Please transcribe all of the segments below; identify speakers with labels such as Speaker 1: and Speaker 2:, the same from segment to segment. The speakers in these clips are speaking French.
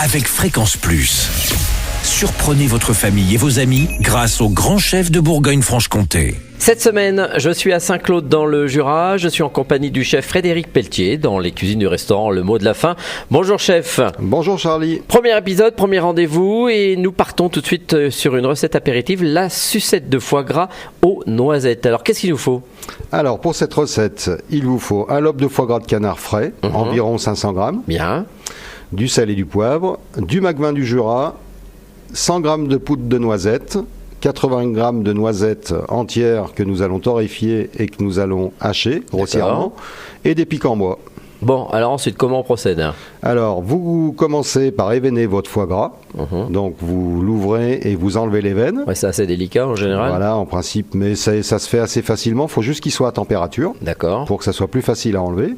Speaker 1: avec Fréquence Plus. Surprenez votre famille et vos amis grâce au grand chef de Bourgogne-Franche-Comté.
Speaker 2: Cette semaine, je suis à Saint-Claude dans le Jura. Je suis en compagnie du chef Frédéric Pelletier dans les cuisines du restaurant Le Mot de la Faim. Bonjour chef.
Speaker 3: Bonjour Charlie.
Speaker 2: Premier épisode, premier rendez-vous et nous partons tout de suite sur une recette apéritive, la sucette de foie gras aux noisettes. Alors qu'est-ce qu'il nous faut ?
Speaker 3: Alors pour cette recette, il vous faut un lobe de foie gras de canard frais, environ 500 grammes.
Speaker 2: Bien.
Speaker 3: Du sel et du poivre, du magvin du Jura, 100 grammes de poudre de noisettes, 80 grammes de noisettes entières que nous allons torréfier et que nous allons hacher grossièrement, et des piquants bois.
Speaker 2: Bon, alors ensuite, comment on procède ?
Speaker 3: Alors, vous commencez par évener votre foie gras. Donc, vous l'ouvrez et vous enlevez les veines.
Speaker 2: Ouais, c'est assez délicat en général.
Speaker 3: Voilà, en principe, mais ça se fait assez facilement. Il faut juste qu'il soit à température.
Speaker 2: D'accord.
Speaker 3: Pour que ça soit plus facile à enlever.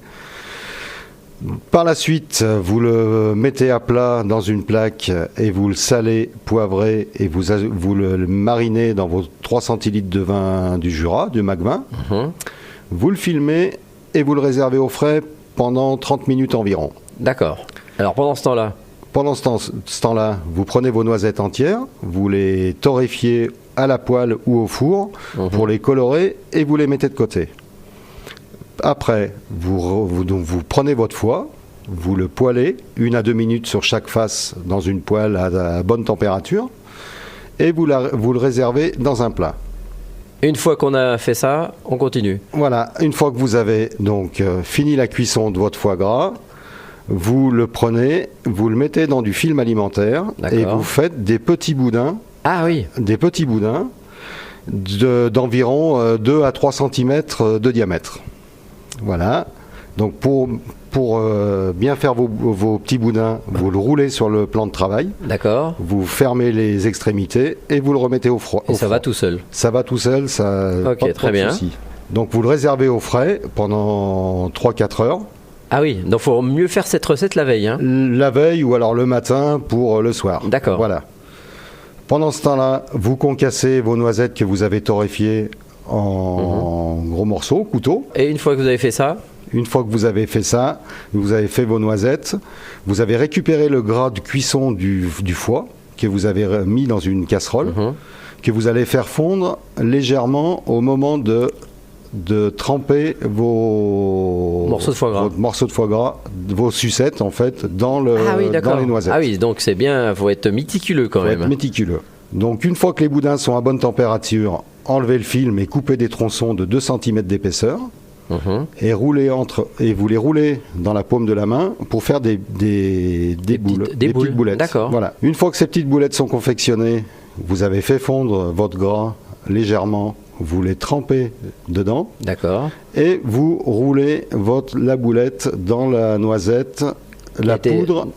Speaker 3: Par la suite, vous le mettez à plat dans une plaque et vous le salez, poivrez et vous le marinez dans vos 3 centilitres de vin du Jura, du magvin. Vous le filmez et vous le réservez au frais pendant 30 minutes environ.
Speaker 2: D'accord. Alors pendant ce temps-là ?
Speaker 3: Pendant ce temps-là, vous prenez vos noisettes entières, vous les torréfiez à la poêle ou au four pour les colorer et vous les mettez de côté. Après, vous prenez votre foie, vous le poêlez 1 à 2 minutes sur chaque face dans une poêle à bonne température et vous le réservez dans un plat.
Speaker 2: Une fois qu'on a fait ça, on continue.
Speaker 3: Voilà, une fois que vous avez donc fini la cuisson de votre foie gras, vous le prenez, vous le mettez dans du film alimentaire et vous faites des petits boudins.
Speaker 2: Ah oui.
Speaker 3: Des petits boudins d'environ 2 à 3 cm de diamètre. Voilà. Donc pour bien faire vos petits boudins, vous le roulez sur le plan de travail.
Speaker 2: D'accord.
Speaker 3: Vous fermez les extrémités et vous le remettez au froid.
Speaker 2: Et ça va tout seul.
Speaker 3: Ça va tout seul, ça.
Speaker 2: Ok, très bien.
Speaker 3: Souci. Donc vous le réservez au frais pendant 3-4 heures.
Speaker 2: Ah oui, donc il faut mieux faire cette recette la veille. Hein.
Speaker 3: La veille ou alors le matin pour le soir.
Speaker 2: D'accord.
Speaker 3: Voilà. Pendant ce temps-là, vous concassez vos noisettes que vous avez torréfiées en gros morceaux, couteau.
Speaker 2: Et une fois que vous avez fait ça ?
Speaker 3: Une fois que vous avez fait ça, vous avez fait vos noisettes, vous avez récupéré le gras de cuisson du foie que vous avez mis dans une casserole, que vous allez faire fondre légèrement au moment de tremper
Speaker 2: morceaux de foie gras,
Speaker 3: vos sucettes en fait, dans les noisettes.
Speaker 2: Ah oui, donc c'est bien, il faut être méticuleux quand même.
Speaker 3: Faut être méticuleux. Donc une fois que les boudins sont à bonne température, enlevez le film et coupez des tronçons de 2 cm d'épaisseur. Et vous les roulez dans la paume de la main pour faire des petites boulettes.
Speaker 2: D'accord.
Speaker 3: Voilà. Une fois que ces petites boulettes sont confectionnées, vous avez fait fondre votre gras légèrement, vous les trempez dedans.
Speaker 2: D'accord.
Speaker 3: Et vous roulez la boulette dans la noisette, la poudre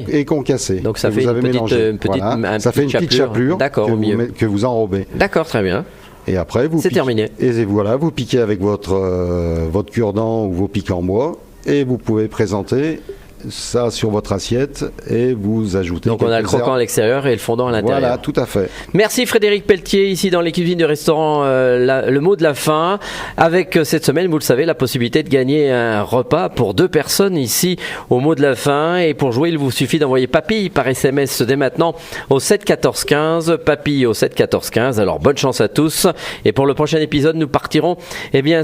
Speaker 3: et concassée.
Speaker 2: Donc ça fait une petite
Speaker 3: chapelure que vous enrobez.
Speaker 2: D'accord, très bien.
Speaker 3: Et après,
Speaker 2: c'est terminé.
Speaker 3: Et voilà, vous piquez avec votre cure-dent ou vos piquants bois et vous pouvez présenter ça sur votre assiette et vous ajoutez.
Speaker 2: Donc on a le croquant à l'extérieur et le fondant à l'intérieur.
Speaker 3: Voilà, tout à fait.
Speaker 2: Merci Frédéric Pelletier, ici dans les cuisines du restaurant Le Mot de la Faim. Avec cette semaine, vous le savez, la possibilité de gagner un repas pour 2 personnes ici au Mot de la Faim. Et pour jouer, il vous suffit d'envoyer papille par SMS dès maintenant au 7 14 15. Papille au 7 14 15. Alors bonne chance à tous. Et pour le prochain épisode, nous partirons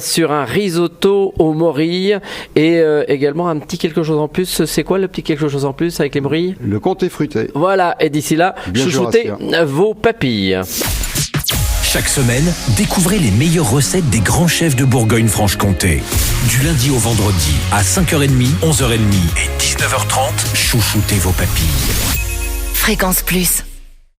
Speaker 2: sur un risotto aux morilles et également un petit quelque chose en plus. C'est quoi le petit quelque chose en plus avec les morilles ?
Speaker 3: Le comté fruité.
Speaker 2: Voilà, et d'ici là, chouchoutez vos papilles.
Speaker 1: Chaque semaine, découvrez les meilleures recettes des grands chefs de Bourgogne-Franche-Comté. Du lundi au vendredi, à 5h30, 11h30 et 19h30, chouchoutez vos papilles.
Speaker 4: Fréquence Plus.